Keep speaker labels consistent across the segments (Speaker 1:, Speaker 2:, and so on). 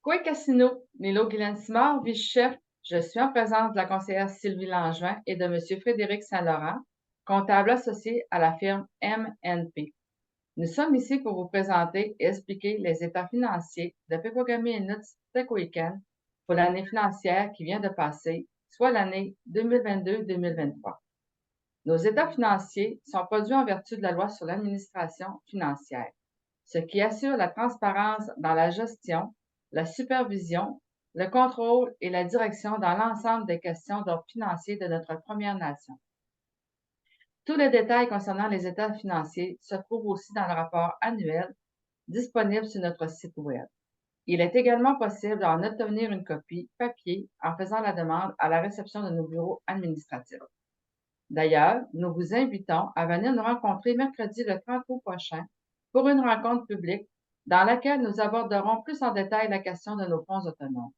Speaker 1: Coué Casino, Nilo Guylaine Simard, vice-chef. Je suis en présence de la conseillère Sylvie Langevin et de M. Frédéric Saint-Laurent, comptable associé à la firme MNP. Nous sommes ici pour vous présenter et expliquer les états financiers de Pepogami Inuits Tech pour l'année financière qui vient de passer, soit l'année 2022-2023. Nos états financiers sont produits en vertu de la loi sur l'administration financière, ce qui assure la transparence dans la gestion, la supervision, le contrôle et la direction dans l'ensemble des questions d'ordre financier de notre Première Nation. Tous les détails concernant les états financiers se trouvent aussi dans le rapport annuel disponible sur notre site Web. Il est également possible d'en obtenir une copie papier en faisant la demande à la réception de nos bureaux administratifs. D'ailleurs, nous vous invitons à venir nous rencontrer mercredi le 30 août prochain pour une rencontre publique dans laquelle nous aborderons plus en détail la question de nos fonds autonomes.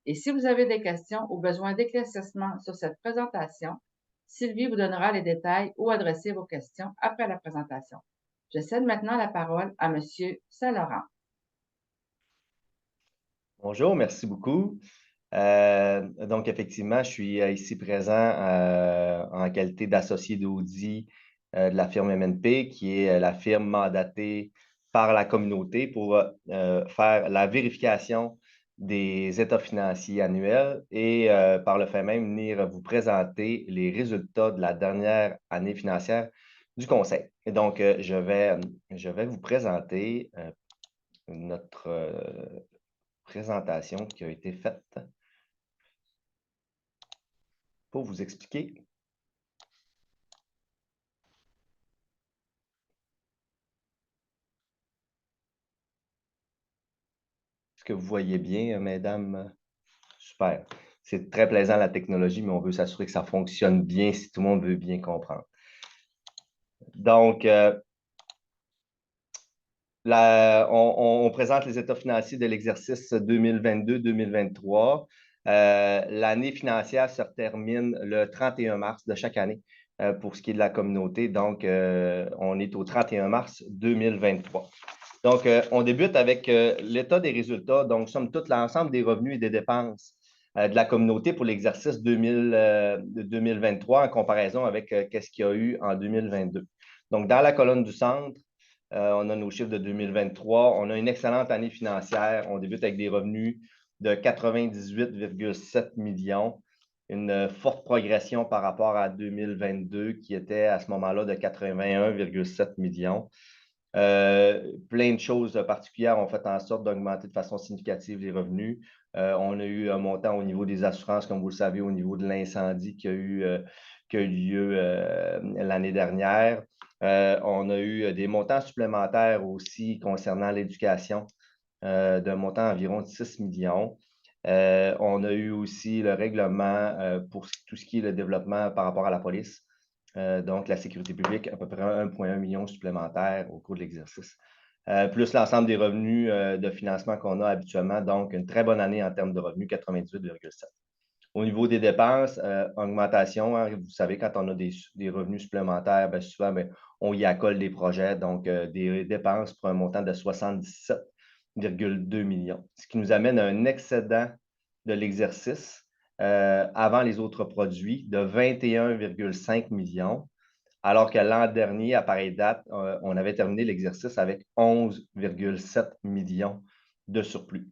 Speaker 1: Et si vous avez des questions ou besoin d'éclaircissement sur cette présentation, Sylvie vous donnera les détails où adresser vos questions après la présentation. Je cède maintenant la parole à M. Saint-Laurent.
Speaker 2: Bonjour, merci beaucoup. Donc, effectivement, je suis ici présent en qualité d'associé d'audit de la firme MNP, qui est la firme mandatée par la communauté pour faire la vérification des états financiers annuels et par le fait même venir vous présenter les résultats de la dernière année financière du Conseil. Et donc, je vais vous présenter notre présentation qui a été faite pour vous expliquer ce que vous voyez bien, mesdames. Super. C'est très plaisant la technologie, mais on veut s'assurer que ça fonctionne bien si tout le monde veut bien comprendre. Donc, on présente les états financiers de l'exercice 2022-2023. L'année financière se termine le 31 mars de chaque année pour ce qui est de la communauté. Donc, on est au 31 mars 2023. Donc, on débute avec l'état des résultats. Donc, somme toute, l'ensemble des revenus et des dépenses de la communauté pour l'exercice 2023 en comparaison avec qu'est-ce qu'il y a eu en 2022. Donc, dans la colonne du centre, on a nos chiffres de 2023. On a une excellente année financière. On débute avec des revenus de 98,7 millions, une forte progression par rapport à 2022 qui était à ce moment-là de 81,7 millions. Plein de choses particulières ont fait en sorte d'augmenter de façon significative les revenus. On a eu un montant au niveau des assurances, comme vous le savez, au niveau de l'incendie qui a eu lieu l'année dernière. On a eu des montants supplémentaires aussi concernant l'éducation d'un montant environ de 6 millions. On a eu aussi le règlement pour tout ce qui est le développement par rapport à la police. Donc, la sécurité publique, à peu près 1,1 million supplémentaires au cours de l'exercice. Plus l'ensemble des revenus de financement qu'on a habituellement. Donc, une très bonne année en termes de revenus, 98,7. Au niveau des dépenses, augmentation, hein, vous savez, quand on a des revenus supplémentaires, bien souvent, bien, on y accole des projets, donc des dépenses pour un montant de 77,2 millions. Ce qui nous amène à un excédent de l'exercice avant les autres produits de 21,5 millions, alors que l'an dernier, à pareille date, on avait terminé l'exercice avec 11,7 millions de surplus.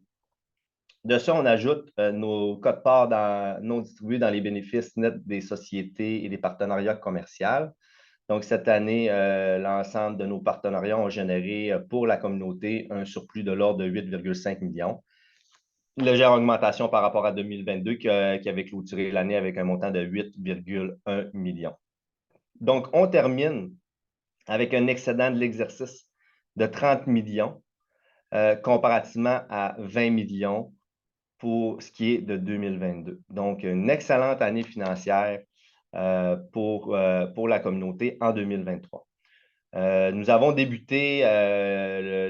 Speaker 2: De ça, on ajoute nos quotes-parts non distribués dans les bénéfices nets des sociétés et des partenariats commerciaux. Donc, cette année, l'ensemble de nos partenariats ont généré pour la communauté un surplus de l'ordre de 8,5 millions. Une légère augmentation par rapport à 2022 qui avait clôturé l'année avec un montant de 8,1 millions. Donc, on termine avec un excédent de l'exercice de 30 millions comparativement à 20 millions pour ce qui est de 2022. Donc, une excellente année financière pour la communauté en 2023. Nous avons débuté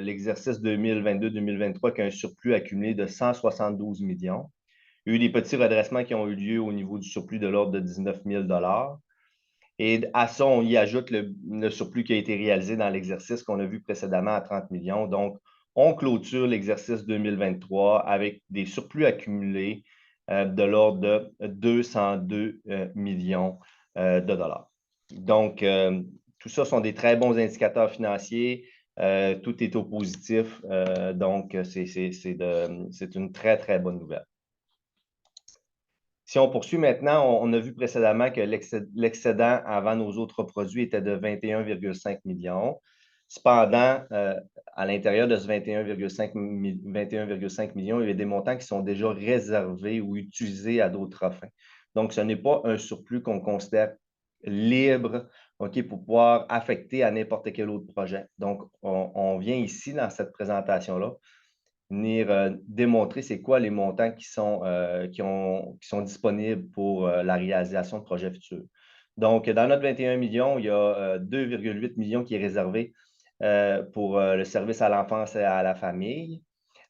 Speaker 2: l'exercice 2022-2023 avec un surplus accumulé de 172 millions. Il y a eu des petits redressements qui ont eu lieu au niveau du surplus de l'ordre de 19 000 $. Et à ça, on y ajoute le surplus qui a été réalisé dans l'exercice qu'on a vu précédemment à 30 millions. Donc, on clôture l'exercice 2023 avec des surplus accumulés de l'ordre de 202 millions de dollars. Donc, tout ça sont des très bons indicateurs financiers. Tout est au positif. Donc, c'est une très, très bonne nouvelle. Si on poursuit maintenant, on a vu précédemment que l'excédent avant nos autres produits était de 21,5 millions. Cependant, à l'intérieur de ce 21,5 millions, il y a des montants qui sont déjà réservés ou utilisés à d'autres fins. Donc, ce n'est pas un surplus qu'on considère libre, OK, pour pouvoir affecter à n'importe quel autre projet. Donc, on vient ici, dans cette présentation-là, venir démontrer c'est quoi les montants qui sont disponibles pour la réalisation de projets futurs. Donc, dans notre 21 millions, il y a 2,8 millions qui est réservé pour le service à l'enfance et à la famille.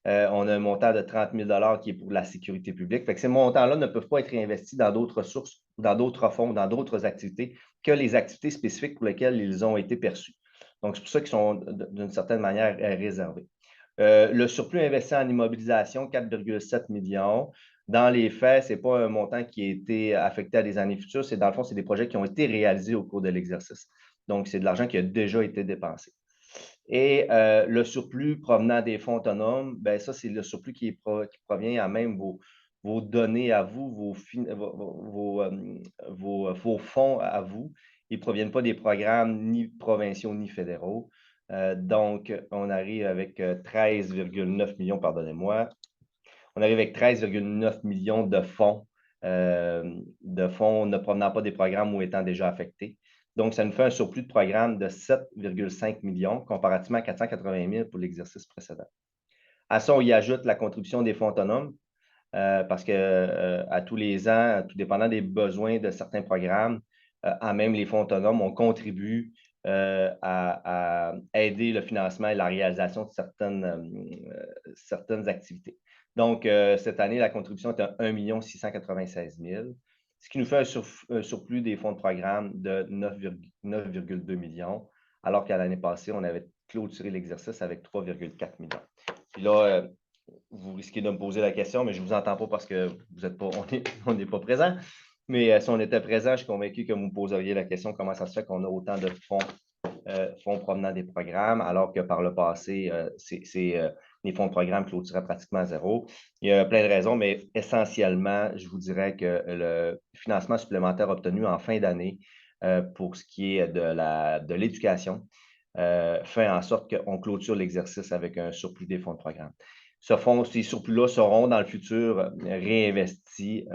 Speaker 2: On a un montant de 30 000 qui est pour la sécurité publique. Fait que ces montants-là ne peuvent pas être réinvestis dans d'autres sources, dans d'autres fonds, dans d'autres activités que les activités spécifiques pour lesquelles ils ont été perçus. Donc, c'est pour ça qu'ils sont d'une certaine manière réservés. Le surplus investi en immobilisation, 4,7 millions. Dans les faits, ce n'est pas un montant qui a été affecté à des années futures. Dans le fond, c'est des projets qui ont été réalisés au cours de l'exercice. Donc, c'est de l'argent qui a déjà été dépensé. Et le surplus provenant des fonds autonomes, bien, ça, c'est le surplus qui provient à même vos données à vous, vos fonds à vous. Ils ne proviennent pas des programmes ni provinciaux ni fédéraux. Donc, on arrive avec 13,9 millions, pardonnez-moi. On arrive avec 13,9 millions de fonds ne provenant pas des programmes ou étant déjà affectés. Donc, ça nous fait un surplus de programme de 7,5 millions comparativement à 480 000 pour l'exercice précédent. À ça, on y ajoute la contribution des fonds autonomes parce qu'à tous les ans, tout dépendant des besoins de certains programmes, à même les fonds autonomes, on contribue à aider le financement et la réalisation de certaines activités. Donc, cette année, la contribution est à 1 696 000, ce qui nous fait un surplus des fonds de programme de 9,2 millions, alors qu'à l'année passée, on avait clôturé l'exercice avec 3,4 millions. Puis là, vous risquez de me poser la question, mais je ne vous entends pas parce que vous êtes pas, on n'est pas présent. Mais si on était présent, je suis convaincu que vous me poseriez la question comment ça se fait qu'on a autant de fonds provenant des programmes, alors que par le passé, les fonds de programme clôturaient pratiquement à zéro. Il y a plein de raisons, mais essentiellement, je vous dirais que le financement supplémentaire obtenu en fin d'année pour ce qui est de l'éducation fait en sorte qu'on clôture l'exercice avec un surplus des fonds de programme. Ces surplus-là seront dans le futur réinvestis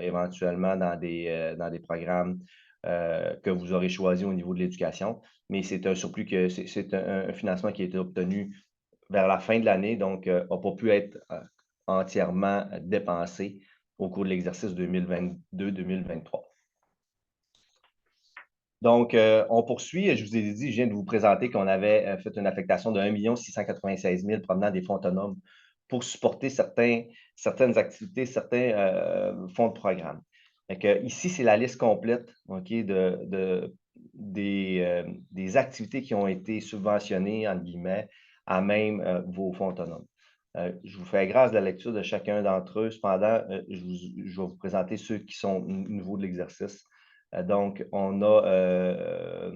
Speaker 2: éventuellement dans des programmes que vous aurez choisis au niveau de l'éducation. Mais c'est un surplus c'est un financement qui a été obtenu vers la fin de l'année, donc n'a pas pu être entièrement dépensé au cours de l'exercice 2022-2023. Donc, on poursuit. Je vous ai dit, je viens de vous présenter qu'on avait fait une affectation de 1 696 000 provenant des fonds autonomes pour supporter certaines activités, certains fonds de programme. Ici, c'est la liste complète des activités qui ont été subventionnées, entre guillemets, à même vos fonds autonomes. Je vous fais grâce de la lecture de chacun d'entre eux. Cependant, je vais vous présenter ceux qui sont nouveaux de l'exercice. Donc, on a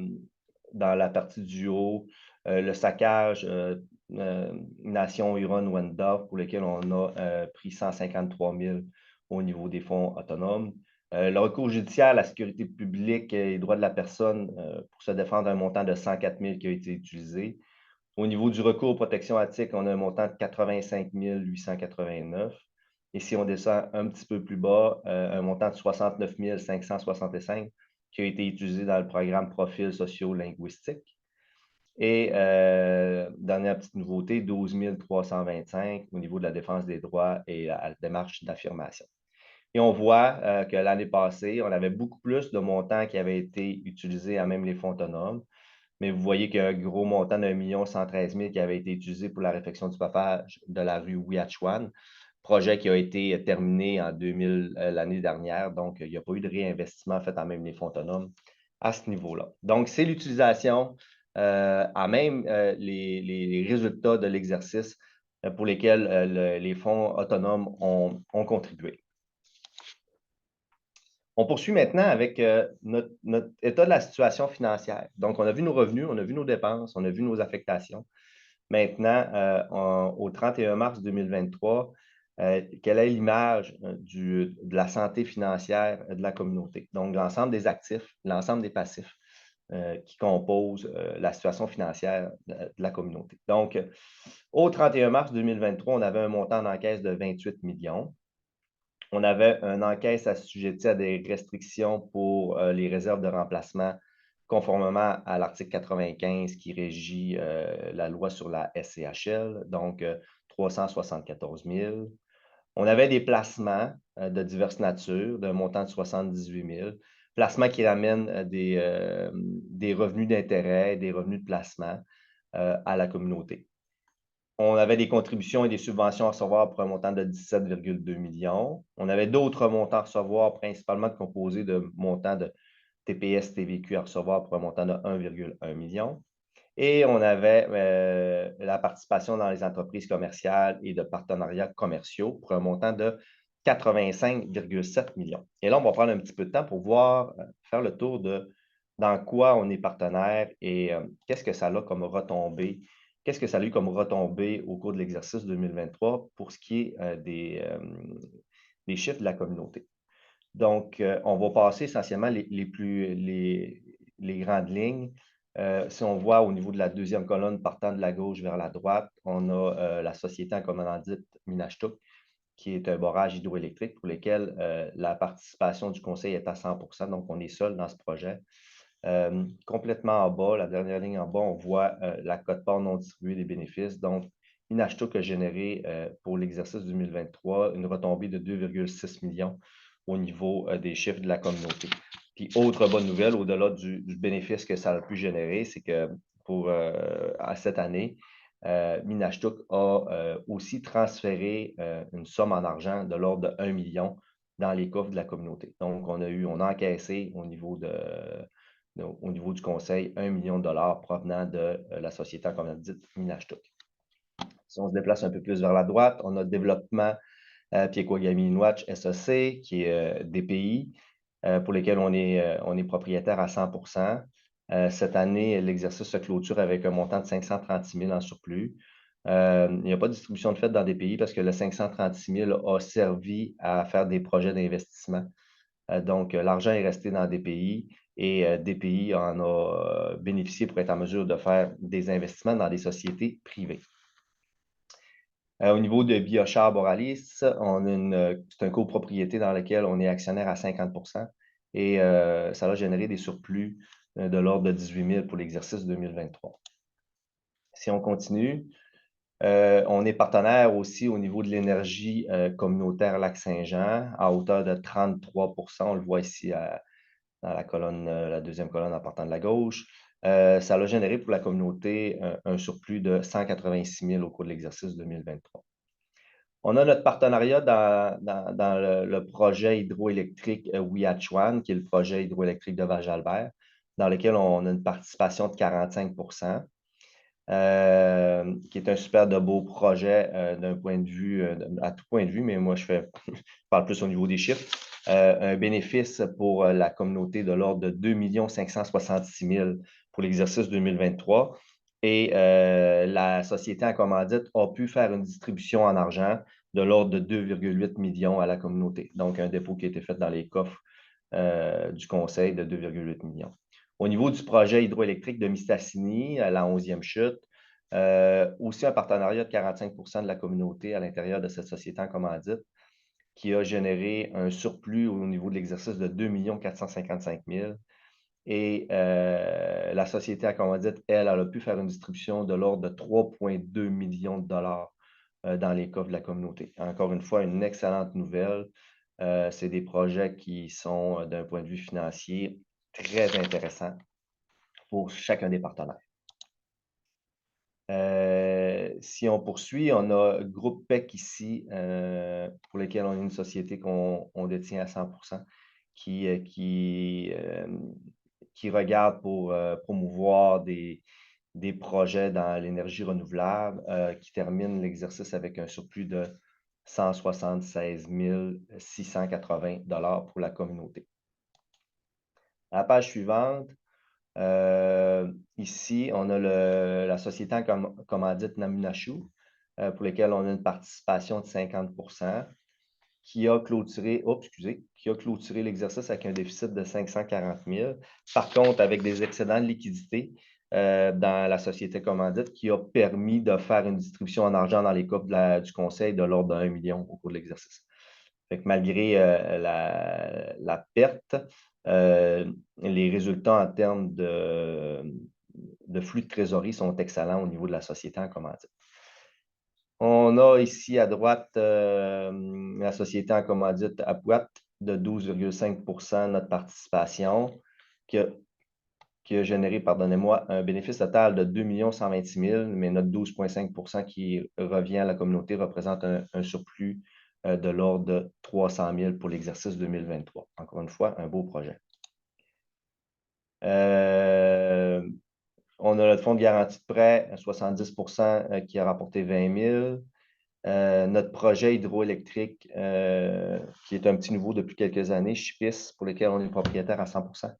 Speaker 2: dans la partie du haut le saccage Nation Huron-Wendat pour lequel on a pris 153 000 au niveau des fonds autonomes. Le recours judiciaire à la sécurité publique et les droits de la personne pour se défendre un montant de 104 000 qui a été utilisé. Au niveau du recours aux protections éthiques, on a un montant de 85 889. Et si on descend un petit peu plus bas, un montant de 69 565 qui a été utilisé dans le programme Profil socio-linguistique. Et dernière petite nouveauté, 12 325 au niveau de la défense des droits et la démarche d'affirmation. Et on voit que l'année passée, on avait beaucoup plus de montants qui avaient été utilisés à même les fonds autonomes. Mais vous voyez qu'il y a un gros montant de 1 113 000 qui avait été utilisé pour la réfection du pavage de la rue Ouiachuan, projet qui a été terminé en l'année dernière. Donc, il n'y a pas eu de réinvestissement fait en même les fonds autonomes à ce niveau-là. Donc, c'est l'utilisation à même les résultats de l'exercice pour lesquels les fonds autonomes ont contribué. On poursuit maintenant avec notre état de la situation financière. Donc, on a vu nos revenus, on a vu nos dépenses, on a vu nos affectations. Maintenant, au 31 mars 2023, quelle est l'image de la santé financière de la communauté? Donc, l'ensemble des actifs, l'ensemble des passifs qui composent la situation financière de la communauté. Donc, au 31 mars 2023, on avait un montant d'encaisse de 28 millions. On avait un encaisse assujetti à des restrictions pour les réserves de remplacement conformément à l'article 95 qui régit la loi sur la SCHL, donc 374 000. On avait des placements de diverses natures d'un montant de 78 000, placements qui ramènent des revenus d'intérêt, des revenus de placement à la communauté. On avait des contributions et des subventions à recevoir pour un montant de 17,2 millions. On avait d'autres montants à recevoir, principalement composés de montants de TPS, TVQ à recevoir pour un montant de 1,1 million. Et on avait la participation dans les entreprises commerciales et de partenariats commerciaux pour un montant de 85,7 millions. Et là, on va prendre un petit peu de temps pour faire le tour de dans quoi on est partenaire et qu'est-ce que ça a comme retombée. Qu'est-ce que ça a eu comme retombée au cours de l'exercice 2023 pour ce qui est des chiffres de la communauté. Donc, on va passer essentiellement les grandes lignes. Si on voit au niveau de la deuxième colonne partant de la gauche vers la droite, on a la société en commandite Minashtuk, qui est un barrage hydroélectrique pour lequel la participation du conseil est à 100 %, donc on est seul dans ce projet. Complètement en bas, la dernière ligne en bas, on voit la quote-part non distribuée des bénéfices. Donc, Minashtuk a généré pour l'exercice 2023 une retombée de 2,6 millions au niveau des chiffres de la communauté. Puis, autre bonne nouvelle, au-delà du bénéfice que ça a pu générer, c'est que à cette année, Minashtuk a aussi transféré une somme en argent de l'ordre de 1 million dans les coffres de la communauté. Donc, on a encaissé au niveau du conseil 1 million de dollars provenant de la société en commandite Minashtuk. Si on se déplace un peu plus vers la droite, on a développement Piekogami Inwatch SEC, qui est DPI, pour lesquels on est propriétaire à 100 %. Cette année, l'exercice se clôture avec un montant de 536 000 en surplus. Il n'y a pas de distribution de fait dans DPI parce que le 536 000 a servi à faire des projets d'investissement. Donc, l'argent est resté dans DPI et DPI en a bénéficié pour être en mesure de faire des investissements dans des sociétés privées. Au niveau de Biochar Boralis, c'est une copropriété dans laquelle on est actionnaire à 50 % et ça a généré des surplus de l'ordre de 18 000 pour l'exercice 2023. Si on continue, on est partenaire aussi au niveau de l'énergie communautaire Lac-Saint-Jean à hauteur de 33 %. On le voit ici dans la deuxième colonne en partant de la gauche. Ça a généré pour la communauté un surplus de 186 000 au cours de l'exercice 2023. On a notre partenariat dans le projet hydroélectrique Wiachuan, qui est le projet hydroélectrique de Val-Jalbert, dans lequel on a une participation de 45 %, qui est un super de beau projet d'un point de vue, à tout point de vue, mais moi, je parle plus au niveau des chiffres. Un bénéfice pour la communauté de l'ordre de 2 566 000 pour l'exercice 2023. Et la société en commandite a pu faire une distribution en argent de l'ordre de 2,8 millions à la communauté. Donc, un dépôt qui a été fait dans les coffres du conseil de 2,8 millions. Au niveau du projet hydroélectrique de Mistassini, à la 11e chute, aussi un partenariat de 45 % de la communauté à l'intérieur de cette société en commandite qui a généré un surplus au niveau de l'exercice de 2 455 000. Et la société en commandite, elle a pu faire une distribution de l'ordre de 3,2 millions de dollars dans les coffres de la communauté. Encore une fois, une excellente nouvelle. C'est des projets qui sont, d'un point de vue financier, très intéressants pour chacun des partenaires. Si on poursuit, on a Groupe PEC ici, pour lequel on est une société qu'on détient à 100 % qui regarde pour promouvoir des des projets dans l'énergie renouvelable qui terminent l'exercice avec un surplus de 176 680 $ pour la communauté. À la page suivante, ici, on a la société en commandite Namunachou, pour laquelle on a une participation de 50 qui a clôturé l'exercice avec un déficit de 540 000. Par contre, avec des excédents de liquidité dans la société commandite qui a permis de faire une distribution en argent dans les coffres du conseil de l'ordre de 1 million au cours de l'exercice. Malgré la perte, les résultats en termes de flux de trésorerie sont excellents au niveau de la société en commandite. On a ici à droite la société en commandite Apuat de 12,5 % notre participation, qui a généré, pardonnez-moi, un bénéfice total de 2 126 000, mais notre 12,5 % qui revient à la communauté représente un surplus de l'ordre de 300 000 pour l'exercice 2023. Encore une fois, un beau projet. On a notre fonds de garantie de prêt, 70 % qui a rapporté 20 000. Notre projet hydroélectrique, qui est un petit nouveau depuis quelques années, Chipis, pour lequel on est propriétaire à 100 %,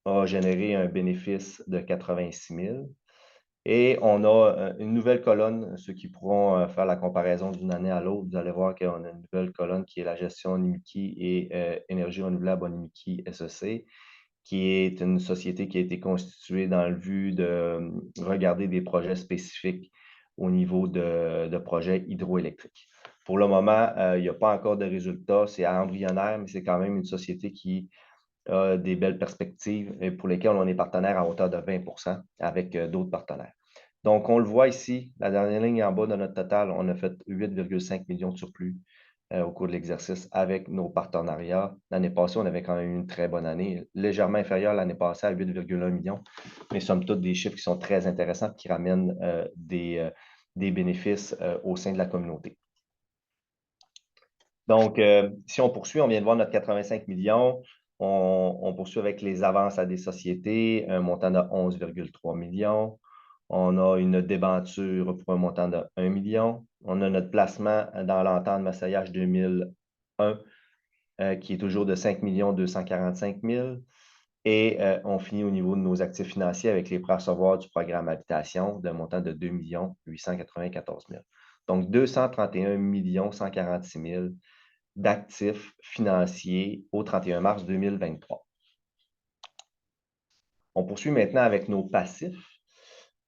Speaker 2: a généré un bénéfice de 86 000. Et on a une nouvelle colonne, ceux qui pourront faire la comparaison d'une année à l'autre, vous allez voir qu'on a une nouvelle colonne qui est la gestion Onimiki et énergie renouvelable Onimiki SEC, qui est une société qui a été constituée dans le but de regarder des projets spécifiques au niveau de projets hydroélectriques. Pour le moment, il n'y a pas encore de résultats, c'est embryonnaire, mais c'est quand même une société qui a des belles perspectives et pour lesquelles on est partenaire à hauteur de 20 % avec d'autres partenaires. Donc, on le voit ici, la dernière ligne en bas de notre total, on a fait 8,5 millions de surplus au cours de l'exercice avec nos partenariats. L'année passée, on avait quand même eu une très bonne année, légèrement inférieure l'année passée à 8,1 millions, mais somme toute des chiffres qui sont très intéressants et qui ramènent des bénéfices au sein de la communauté. Donc, si on poursuit, on vient de voir notre 85 millions. On poursuit avec les avances à des sociétés, un montant de 11,3 millions. On a une débenture pour un montant de 1 million. On a notre placement dans l'entente Massillage 2001, qui est toujours de 5 245 000. Et on finit au niveau de nos actifs financiers avec les prêts à recevoir du programme Habitation d'un montant de 2 894 000. Donc, 231 146 000 d'actifs financiers au 31 mars 2023. On poursuit maintenant avec nos passifs.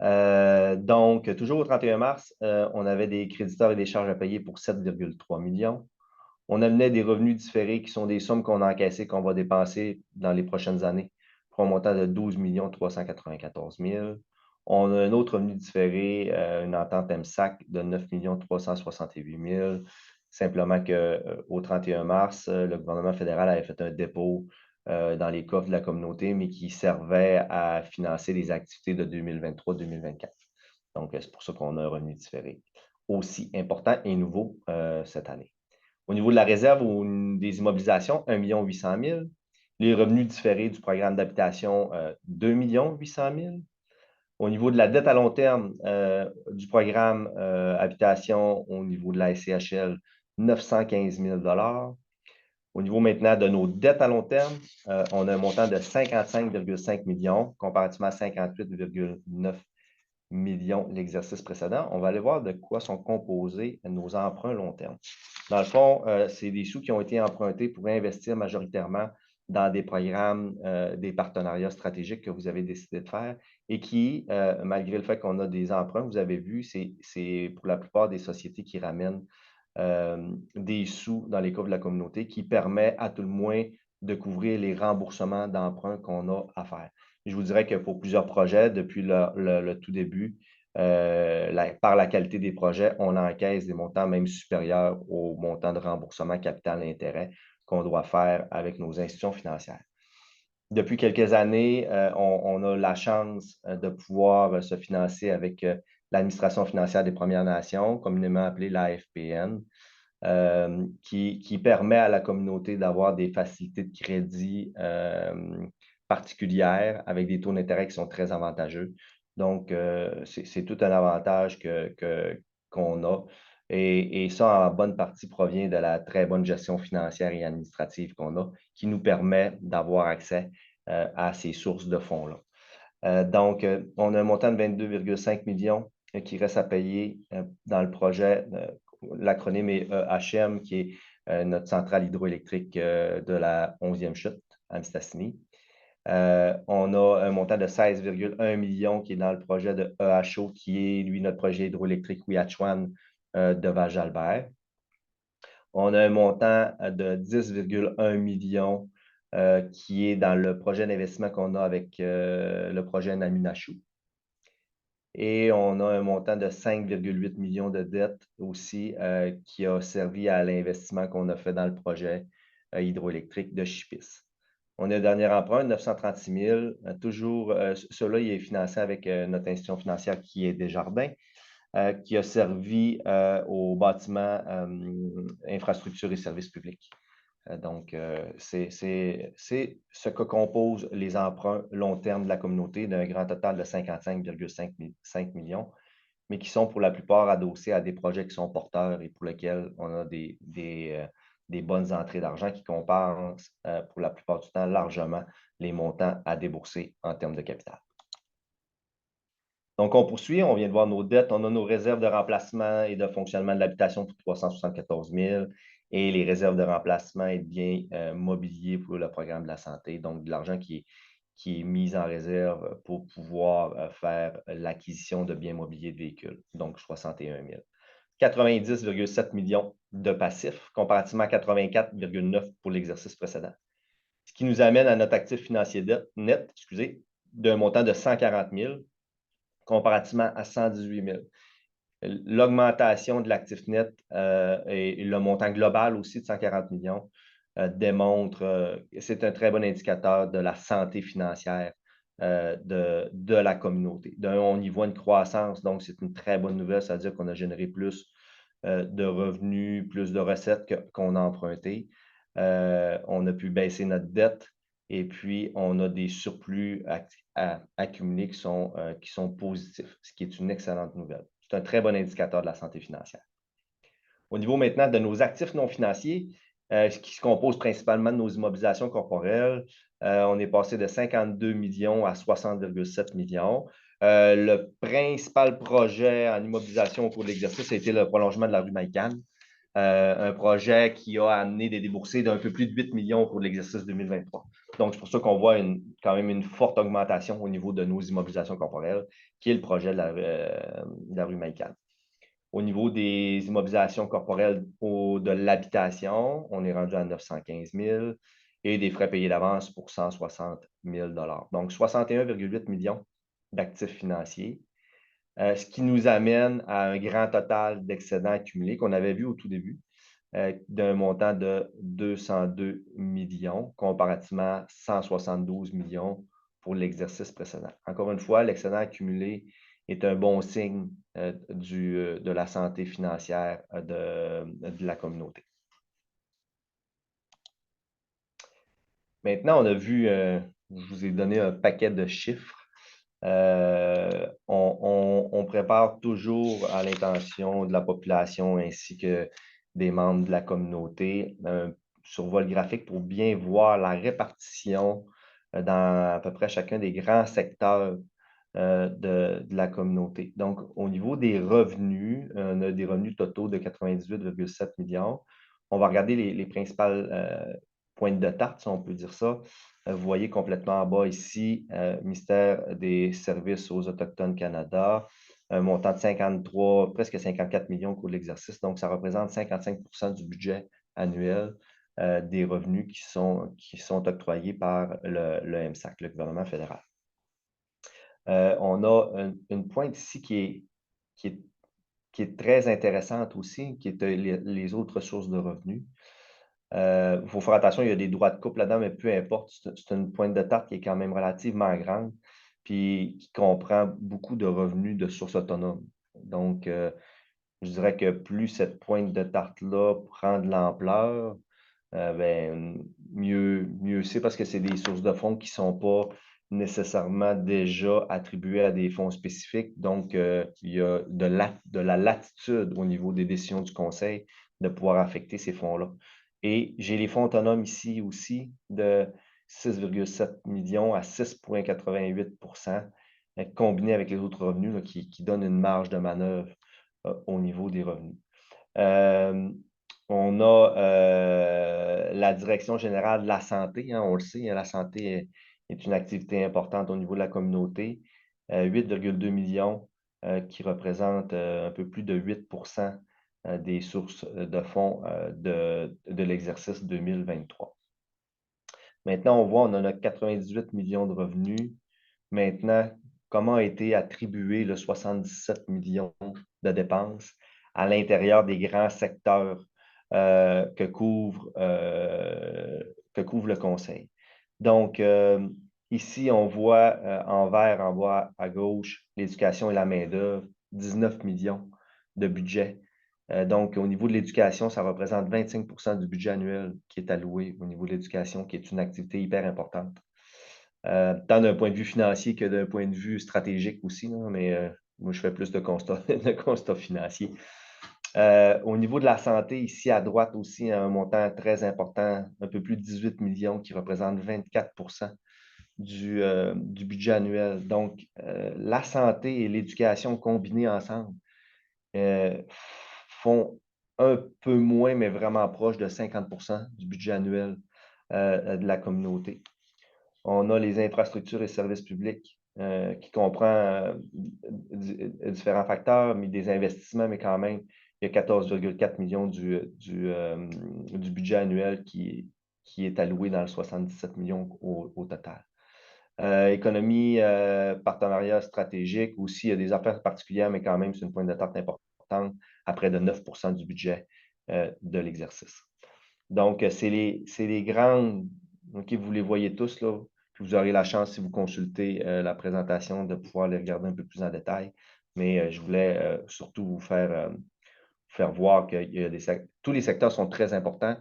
Speaker 2: Donc, toujours au 31 mars, on avait des créditeurs et des charges à payer pour 7,3 millions. On amenait des revenus différés qui sont des sommes qu'on a encaissées, qu'on va dépenser dans les prochaines années pour un montant de 12 394 000. On a un autre revenu différé, une entente MSAC de 9 368 000. Simplement qu'au 31 mars, le gouvernement fédéral avait fait un dépôt dans les coffres de la communauté, mais qui servait à financer les activités de 2023-2024. Donc, c'est pour ça qu'on a un revenu différé aussi important et nouveau cette année. Au niveau de la réserve ou des immobilisations, 1 800 000. Les revenus différés du programme d'habitation, 2 800 000. Au niveau de la dette à long terme du programme habitation, au niveau de la SCHL, 915 000 $. Au niveau maintenant de nos dettes à long terme, on a un montant de 55,5 millions comparativement à 58,9 millions l'exercice précédent. On va aller voir de quoi sont composés nos emprunts long terme. Dans le fond, c'est des sous qui ont été empruntés pour investir majoritairement dans des programmes, des partenariats stratégiques que vous avez décidé de faire et qui, malgré le fait qu'on a des emprunts, vous avez vu, c'est pour la plupart des sociétés qui ramènent des sous dans les coffres de la communauté qui permet à tout le moins de couvrir les remboursements d'emprunts qu'on a à faire. Je vous dirais que pour plusieurs projets, depuis le tout début, par la qualité des projets, on encaisse des montants même supérieurs au montant de remboursement capital et intérêt qu'on doit faire avec nos institutions financières. Depuis quelques années, on a la chance de pouvoir se financer avec l'administration financière des Premières Nations, communément appelée l'AFPN, qui permet à la communauté d'avoir des facilités de crédit particulières avec des taux d'intérêt qui sont très avantageux. Donc, c'est tout un avantage qu'on a. Et ça, en bonne partie, provient de la très bonne gestion financière et administrative qu'on a, qui nous permet d'avoir accès à ces sources de fonds-là. Donc, on a un montant de 22,5 millions qui reste à payer dans le projet. L'acronyme est EHM, qui est notre centrale hydroélectrique de la 11e chute à Mistassini. On a un montant de 16,1 millions qui est dans le projet de EHO, qui est, lui, notre projet hydroélectrique Ouiachuan de Val-Jalbert. On a un montant de 10,1 millions qui est dans le projet d'investissement qu'on a avec le projet Naminachou. Et on a un montant de 5,8 millions de dettes aussi qui a servi à l'investissement qu'on a fait dans le projet hydroélectrique de Chipis. On a un dernier emprunt, 936 000. Toujours, cela il est financé avec notre institution financière qui est Desjardins, qui a servi au bâtiment, infrastructures et services publics. Donc, c'est ce que composent les emprunts long terme de la communauté d'un grand total de 55,5 millions, mais qui sont pour la plupart adossés à des projets qui sont porteurs et pour lesquels on a des bonnes entrées d'argent qui compensent pour la plupart du temps largement les montants à débourser en termes de capital. Donc, on poursuit, on vient de voir nos dettes, on a nos réserves de remplacement et de fonctionnement de l'habitation pour 374 000 et les réserves de remplacement et de biens mobiliers pour le programme de la santé, donc de l'argent qui est mis en réserve pour pouvoir faire l'acquisition de biens mobiliers de véhicules, donc 61 000. 90,7 millions de passifs, comparativement à 84,9 pour l'exercice précédent. Ce qui nous amène à notre actif financier net, d'un montant de 140 000, comparativement à 118 000. L'augmentation de l'actif net et le montant global aussi de 140 millions démontre que c'est un très bon indicateur de la santé financière de la communauté. On y voit une croissance, donc c'est une très bonne nouvelle, c'est-à-dire qu'on a généré plus de revenus, plus de recettes qu'on a emprunté. On a pu baisser notre dette et puis on a des surplus accumulés qui sont positifs, ce qui est une excellente nouvelle. C'est un très bon indicateur de la santé financière. Au niveau maintenant de nos actifs non financiers, qui se composent principalement de nos immobilisations corporelles, on est passé de 52 millions à 60,7 millions. Le principal projet en immobilisation au cours de l'exercice a été le prolongement de la rue Maïcane, un projet qui a amené des déboursés d'un peu plus de 8 millions au cours de l'exercice 2023. Donc, c'est pour ça qu'on voit quand même une forte augmentation au niveau de nos immobilisations corporelles, qui est le projet de la rue Maïcane. Au niveau des immobilisations corporelles de l'habitation, on est rendu à 915 000 et des frais payés d'avance pour 160 000 $. Donc, 61,8 millions d'actifs financiers, ce qui nous amène à un grand total d'excédents accumulés qu'on avait vu au tout début, d'un montant de 202 millions, comparativement à 172 millions pour l'exercice précédent. Encore une fois, l'excédent accumulé est un bon signe de la santé financière de la communauté. Maintenant, on a vu, je vous ai donné un paquet de chiffres. On prépare toujours à l'intention de la population ainsi que des membres de la communauté un survol graphique pour bien voir la répartition dans à peu près chacun des grands secteurs de la communauté. Donc, au niveau des revenus, on a des revenus totaux de 98,7 millions. On va regarder les principales pointes de tarte, si on peut dire ça. Vous voyez complètement en bas ici, ministère des Services aux Autochtones Canada, un montant de 53, presque 54 millions au cours de l'exercice. Donc, ça représente 55 du budget annuel des revenus qui sont octroyés par le MSAC, le gouvernement fédéral. On a une pointe ici qui est très intéressante aussi, qui est les autres sources de revenus. Il faut faire attention, il y a des droits de couple là-dedans, mais peu importe, c'est une pointe de tarte qui est quand même relativement grande, puis qui comprend beaucoup de revenus de sources autonomes. Donc, je dirais que plus cette pointe de tarte-là prend de l'ampleur, mieux c'est parce que c'est des sources de fonds qui ne sont pas nécessairement déjà attribués à des fonds spécifiques. Donc, il y a de la latitude au niveau des décisions du conseil de pouvoir affecter ces fonds-là. Et j'ai les fonds autonomes ici aussi de 6,7 millions à 6,88 combinés avec les autres revenus là, qui donnent une marge de manœuvre au niveau des revenus. Euh, on a la direction générale de la santé, hein, on le sait, hein, la santé est une activité importante au niveau de la communauté. 8,2 millions qui représentent un peu plus de 8 des sources de fonds de l'exercice 2023. Maintenant, on voit, on en a 98 millions de revenus. Maintenant, comment a été attribué le 77 millions de dépenses à l'intérieur des grands secteurs que couvre le conseil. Donc, ici, on voit en vert, en bas à gauche, l'éducation et la main-d'œuvre, 19 millions de budget. Donc, au niveau de l'éducation, ça représente 25 du budget annuel qui est alloué au niveau de l'éducation, qui est une activité hyper importante. Tant d'un point de vue financier que d'un point de vue stratégique aussi, là, mais moi, je fais plus de constats, de constats financiers. Au niveau de la santé, ici à droite aussi, un montant très important, un peu plus de 18 millions qui représente 24 du budget annuel. Donc, la santé et l'éducation combinées ensemble font un peu moins, mais vraiment proche de 50 du budget annuel de la communauté. On a les infrastructures et services publics qui comprend différents facteurs, mais des investissements, mais quand même, il y a 14,4 millions du budget annuel qui est alloué dans le 77 millions au total. Économie, partenariat stratégique aussi, il y a des affaires particulières, mais quand même, c'est une pointe de tarte importante à près de 9 du budget de l'exercice. Donc, c'est les grandes, OK, vous les voyez tous, là, puis vous aurez la chance, si vous consultez la présentation, de pouvoir les regarder un peu plus en détail. Mais je voulais surtout vous faire voir que tous les secteurs sont très importants.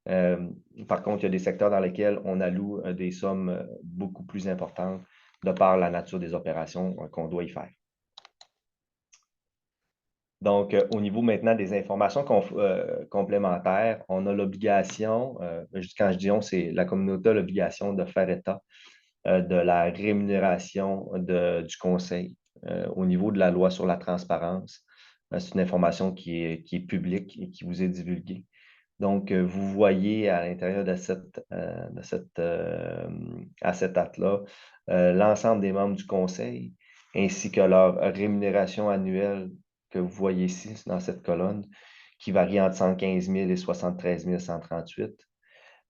Speaker 2: Par contre, il y a des secteurs dans lesquels on alloue des sommes beaucoup plus importantes de par la nature des opérations qu'on doit y faire. Donc, au niveau maintenant des informations complémentaires, on a l'obligation, quand je dis on, c'est la communauté a l'obligation de faire état de la rémunération du conseil au niveau de la loi sur la transparence. C'est une information qui est publique et qui vous est divulguée. Donc, vous voyez à l'intérieur de cet acte-là l'ensemble des membres du conseil ainsi que leur rémunération annuelle que vous voyez ici dans cette colonne qui varie entre 115 000 et 73 138.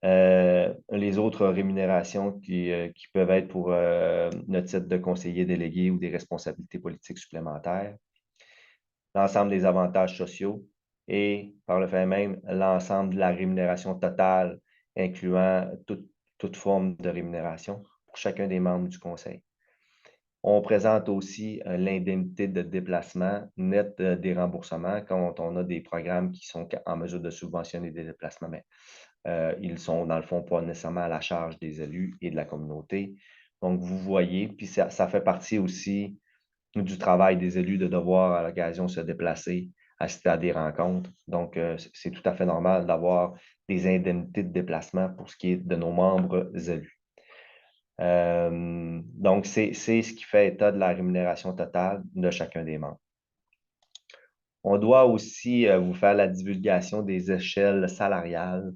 Speaker 2: Les autres rémunérations qui peuvent être pour notre titre de conseiller délégué ou des responsabilités politiques supplémentaires, l'ensemble des avantages sociaux et, par le fait même, l'ensemble de la rémunération totale, incluant toute forme de rémunération pour chacun des membres du conseil. On présente aussi l'indemnité de déplacement net des remboursements quand on a des programmes qui sont en mesure de subventionner des déplacements. Mais, ils sont, dans le fond, pas nécessairement à la charge des élus et de la communauté. Donc, vous voyez, puis ça fait partie aussi du travail des élus de devoir, à l'occasion, se déplacer, assister à des rencontres. Donc, c'est tout à fait normal d'avoir des indemnités de déplacement pour ce qui est de nos membres élus. Donc, c'est ce qui fait état de la rémunération totale de chacun des membres. On doit aussi vous faire la divulgation des échelles salariales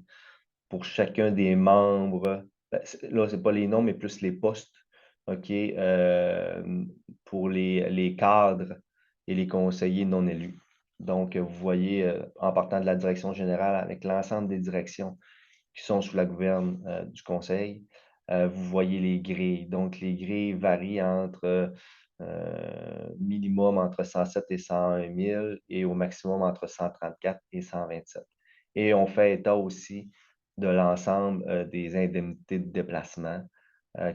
Speaker 2: pour chacun des membres. Là, ce n'est pas les noms, mais plus les postes, OK, pour les cadres et les conseillers non élus. Donc, vous voyez, en partant de la direction générale avec l'ensemble des directions qui sont sous la gouverne du conseil, vous voyez les grilles. Donc, les grilles varient entre minimum entre 107 et 101 000 et au maximum entre 134 et 127. Et on fait état aussi de l'ensemble des indemnités de déplacement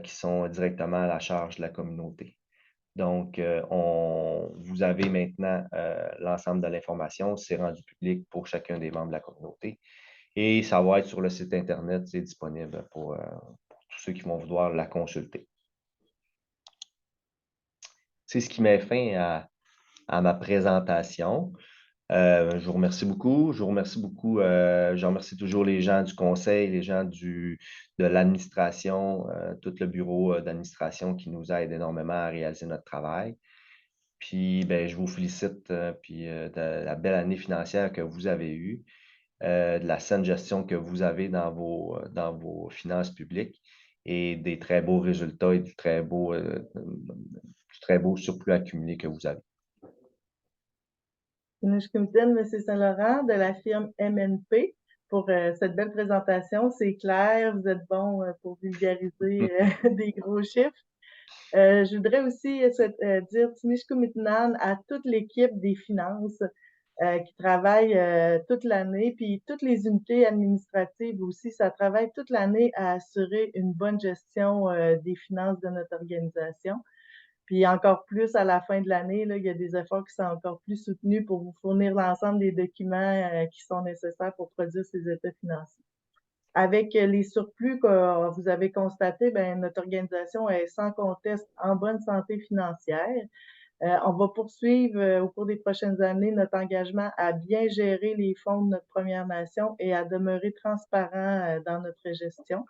Speaker 2: qui sont directement à la charge de la communauté. Donc, vous avez maintenant l'ensemble de l'information, c'est rendu public pour chacun des membres de la communauté. Et ça va être sur le site Internet, c'est disponible pour tous ceux qui vont vouloir la consulter. c'est ce qui met fin à ma présentation. Je vous remercie beaucoup. Je vous remercie beaucoup. Je remercie toujours les gens du conseil, les gens de l'administration, tout le bureau d'administration qui nous aide énormément à réaliser notre travail. Puis, ben, je vous félicite de la belle année financière que vous avez eue, de la saine gestion que vous avez dans vos finances publiques et des très beaux résultats et du très beau surplus accumulé que vous avez.
Speaker 3: Je commissionne M. Saint-Laurent de la firme MNP pour cette belle présentation. C'est clair, vous êtes bon pour vulgariser des gros chiffres. Je voudrais aussi dire Tinishku Mitnan à toute l'équipe des finances qui travaille toute l'année, puis toutes les unités administratives aussi, ça travaille toute l'année à assurer une bonne gestion des finances de notre organisation. Puis encore plus à la fin de l'année, là, il y a des efforts qui sont encore plus soutenus pour vous fournir l'ensemble des documents qui sont nécessaires pour produire ces états financiers. Avec les surplus que vous avez constatés, ben, notre organisation est sans conteste en bonne santé financière. On va poursuivre au cours des prochaines années notre engagement à bien gérer les fonds de notre Première Nation et à demeurer transparent dans notre gestion.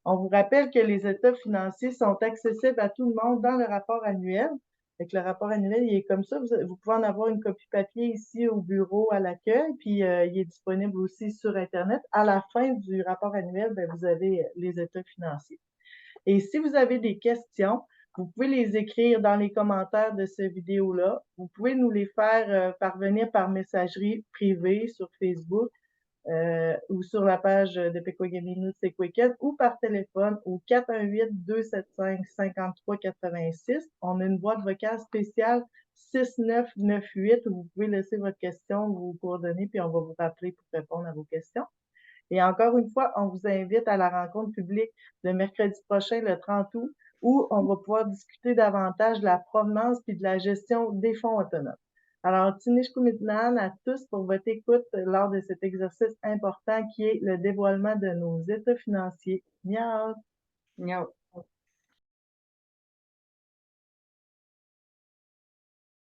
Speaker 3: On vous rappelle que les états financiers sont accessibles à tout le monde dans le rapport annuel. Avec le rapport annuel, il est comme ça. Vous pouvez en avoir une copie papier ici au bureau à l'accueil, puis il est disponible aussi sur Internet. À la fin du rapport annuel, ben, vous avez les états financiers. Et si vous avez des questions, vous pouvez les écrire dans les commentaires de cette vidéo-là. Vous pouvez nous les faire parvenir par messagerie privée sur Facebook ou sur la page de Pequawagami News Weekend ou par téléphone au 418-275-5386. On a une boîte vocale spéciale 6998 où vous pouvez laisser votre question, vos coordonnées, puis on va vous rappeler pour répondre à vos questions. Et encore une fois, on vous invite à la rencontre publique le mercredi prochain, le 30 août, où on va pouvoir discuter davantage de la provenance puis de la gestion des fonds autonomes. Alors, Tinishku Mitnan à tous pour votre écoute lors de cet exercice important qui est le dévoilement de nos états financiers. Miaou!
Speaker 1: Miaou!